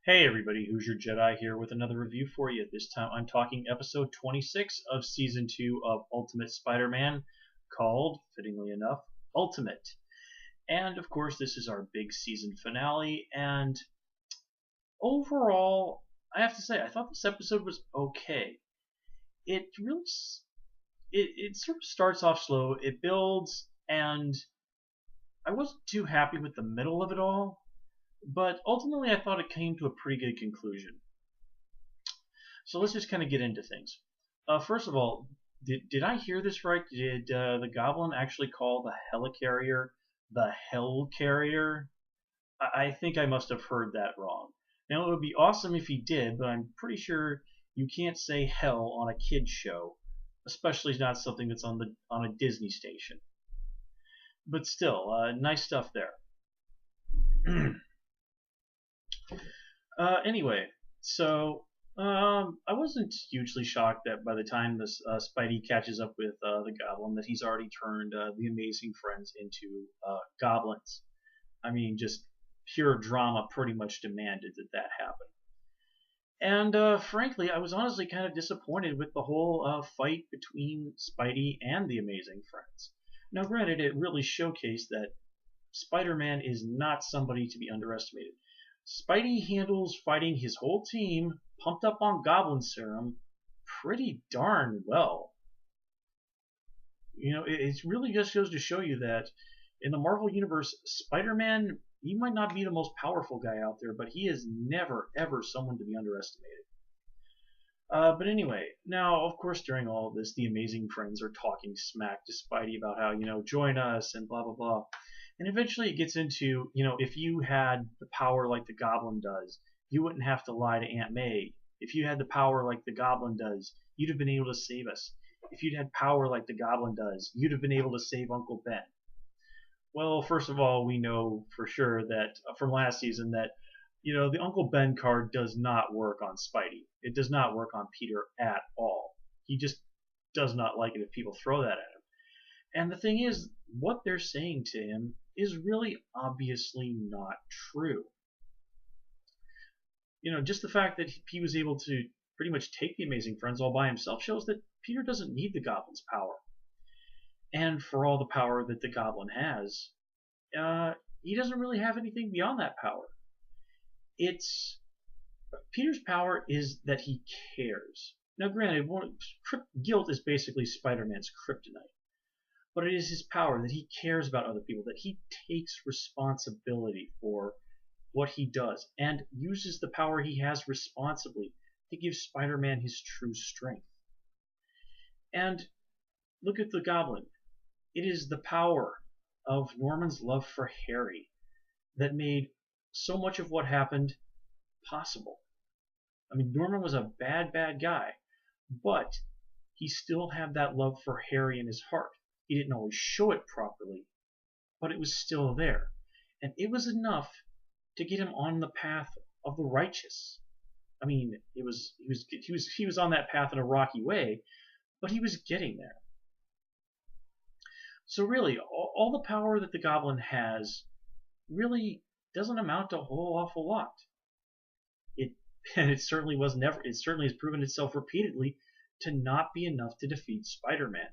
Hey everybody, Hoosier Jedi here with another review for you. This time I'm talking episode 26 of season 2 of Ultimate Spider-Man, called, fittingly enough, Ultimate. And of course, this is our big season finale. And overall, I have to say, I thought this episode was okay. It really, it sort of starts off slow. It builds, and I wasn't too happy with the middle of it all. But ultimately, I thought it came to a pretty good conclusion. So let's just kind of get into things. First of all, did I hear this right? Did the Goblin actually call the Helicarrier the Hell Carrier? I think I must have heard that wrong. Now it would be awesome if he did, but I'm pretty sure you can't say hell on a kids show, especially not something that's on a Disney station. But still, nice stuff there. Anyway, so I wasn't hugely shocked that by the time this Spidey catches up with the Goblin, that he's already turned the Amazing Friends into goblins. I mean, just pure drama pretty much demanded that that happen. And frankly, I was honestly kind of disappointed with the whole fight between Spidey and the Amazing Friends. Now, granted, it really showcased that Spider-Man is not somebody to be underestimated. Spidey handles fighting his whole team, pumped up on Goblin Serum, pretty darn well. You know, it really just goes to show you that in the Marvel Universe, Spider-Man, he might not be the most powerful guy out there, but he is never, ever someone to be underestimated. But anyway, now, of course, during all of this, the Amazing Friends are talking smack to Spidey about how, join us and blah, blah, blah. And eventually it gets into, if you had the power like the Goblin does, you wouldn't have to lie to Aunt May. If you had the power like the Goblin does, you'd have been able to save us. If you'd had power like the Goblin does, you'd have been able to save Uncle Ben. Well, first of all, we know for sure that from last season that, the Uncle Ben card does not work on Spidey. It does not work on Peter at all. He just does not like it if people throw that at him. And the thing is, what they're saying to him is really obviously not true. Just the fact that he was able to pretty much take the Amazing Friends all by himself shows that Peter doesn't need the Goblin's power. And for all the power that the Goblin has, he doesn't really have anything beyond that power. Peter's power is that he cares. Now, granted, guilt is basically Spider-Man's kryptonite. But it is his power that he cares about other people, that he takes responsibility for what he does, and uses the power he has responsibly to give Spider-Man his true strength. And look at the Goblin. It is the power of Norman's love for Harry that made so much of what happened possible. I mean, Norman was a bad, bad guy, but he still had that love for Harry in his heart. He didn't always show it properly, but it was still there. And it was enough to get him on the path of the righteous. I mean, he was on that path in a rocky way, but he was getting there. So really, all the power that the Goblin has really doesn't amount to a whole awful lot. It certainly has proven itself repeatedly to not be enough to defeat Spider-Man.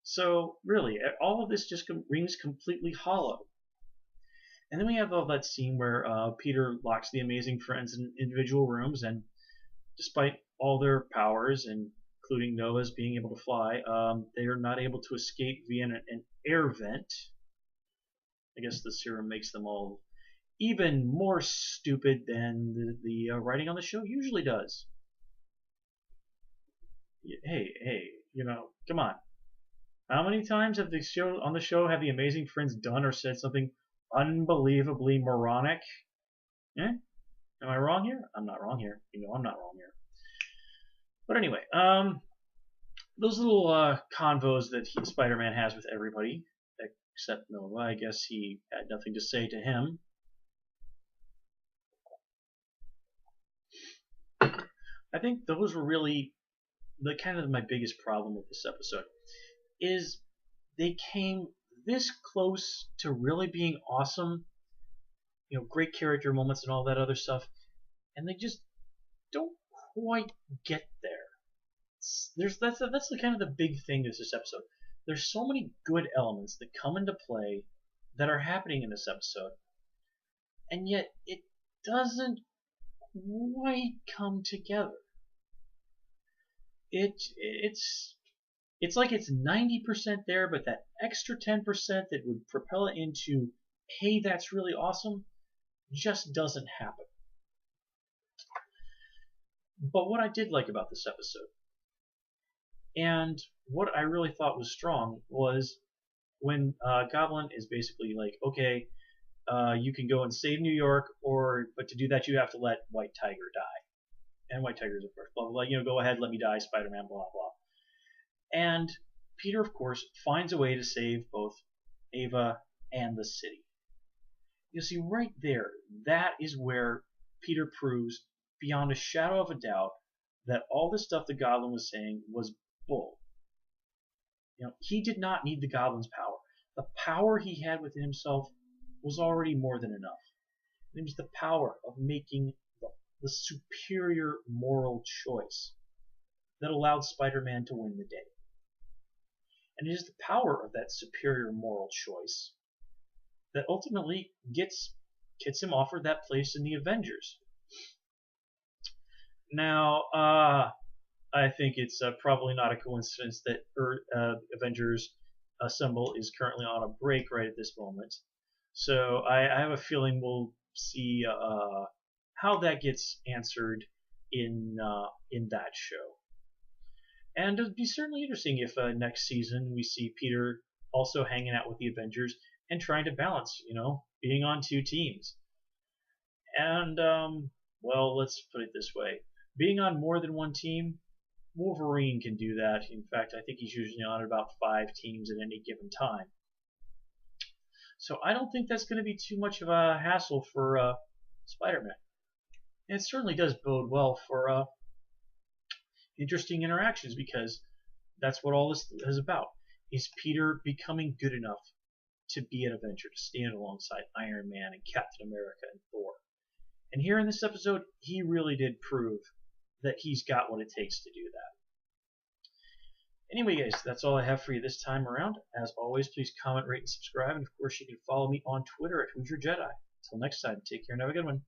So really, all of this just rings completely hollow. And then we have all that scene where Peter locks the Amazing Friends in individual rooms, and despite all their powers, including Nova's being able to fly, they are not able to escape via an air vent. I guess the serum makes them all even more stupid than the writing on the show usually does. Hey, come on. How many times have the show have the Amazing Friends done or said something unbelievably moronic? Am I wrong here? I'm not wrong here. I'm not wrong here. But anyway, those little convos that Spider-Man has with everybody, except Nova, I guess he had nothing to say to him. I think those were really my biggest problem with this episode. Is they came this close to really being awesome, great character moments and all that other stuff, and they just don't quite get there. That's the kind of the big thing with this episode. There's so many good elements that come into play that are happening in this episode, and yet it doesn't quite come together. It's like it's 90% there, but that extra 10% that would propel it into, hey, that's really awesome, just doesn't happen. But what I did like about this episode, and what I really thought was strong, was when Goblin is basically like, okay, you can go and save New York, but to do that you have to let White Tiger die. And White Tiger's of course, blah blah blah. Go ahead, let me die, Spider-Man, blah blah. And Peter, of course, finds a way to save both Ava and the city. You see, right there, that is where Peter proves, beyond a shadow of a doubt, that all the stuff the Goblin was saying was bull. He did not need the Goblin's power. The power he had within himself was already more than enough. It was the power of making the superior moral choice that allowed Spider-Man to win the day. And it is the power of that superior moral choice that ultimately gets him offered that place in the Avengers. Now, I think it's probably not a coincidence that Avengers Assemble is currently on a break right at this moment. So I have a feeling we'll see how that gets answered in that show. And it'd be certainly interesting if next season we see Peter also hanging out with the Avengers and trying to balance, being on two teams. And, well, let's put it this way. Being on more than one team, Wolverine can do that. In fact, I think he's usually on about 5 teams at any given time. So I don't think that's going to be too much of a hassle for Spider-Man. And it certainly does bode well for interesting interactions, because that's what all this is about. Is Peter becoming good enough to be an Avenger, to stand alongside Iron Man and Captain America and Thor. And here in this episode, he really did prove that he's got what it takes to do that. Anyway, guys, that's all I have for you this time around. As always, please comment, rate, and subscribe. And of course, you can follow me on Twitter at Hoosier Jedi. Until next time, take care and have a good one.